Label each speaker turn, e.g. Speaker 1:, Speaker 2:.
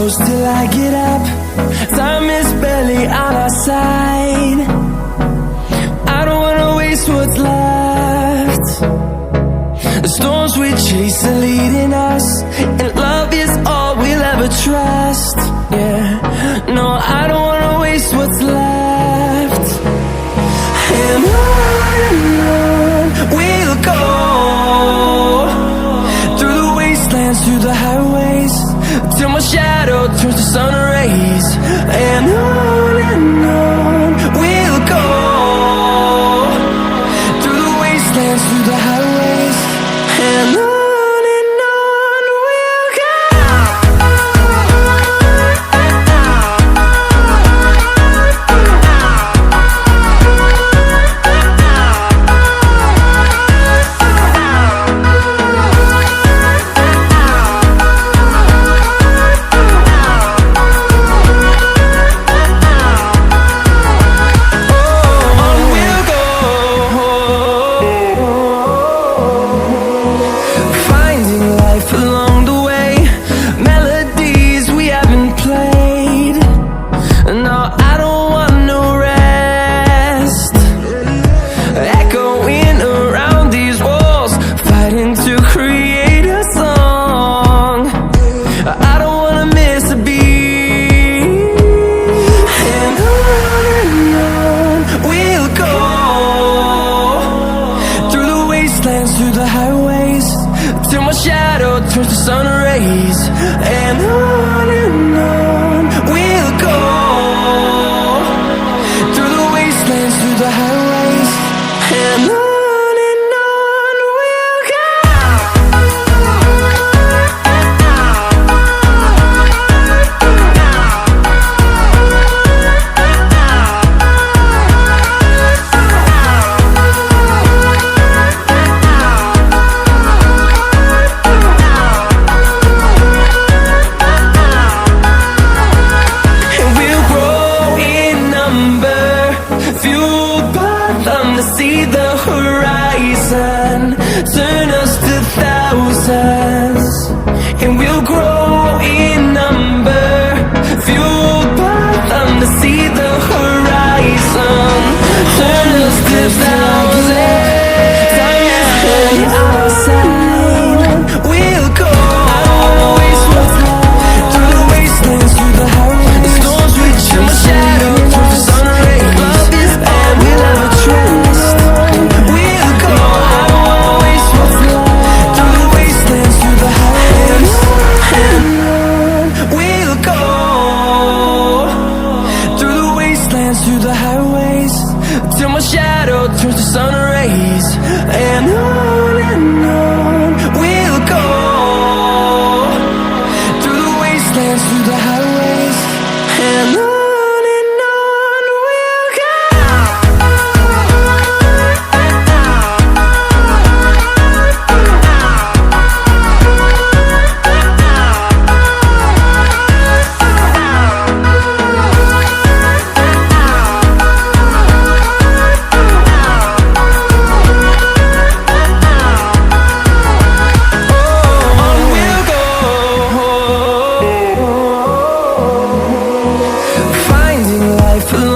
Speaker 1: close till I get up. Time is barely on our side. I don't wanna waste what's left. The storms we chase are leading us, and love is all we'll ever trust. Yeah, no, I don't wanna waste what's left. And on we'll go, through the wastelands, through the highways, till my shadow turns to sun rays. And on we'll go, through the wastelands, through the highways, and on we'll go. Along the way, melodies we haven't played. No, I don't want no rest. Echoing around these walls, fighting to create a song. I don't wanna miss a beat. And on we'll go, through the wastelands, through the highways, till my shadow turns to sun rays. And on we'll go, through the wastelands, through the highways, and on we'll go. See the horizon, turn us to thousands, and we'll grow in number, fueled by them to see the horizon, turn us to thousands. Time is barely on our side. We'll go, through the wastelands, through the highways, the storms we chase, my shadow through the sun rays. Love is all we'll ever trust. Through the highways, till my shadow turns to sun rays. And on we'll go, through the wastelands, through the highways, and on we'll go. Finding life alone.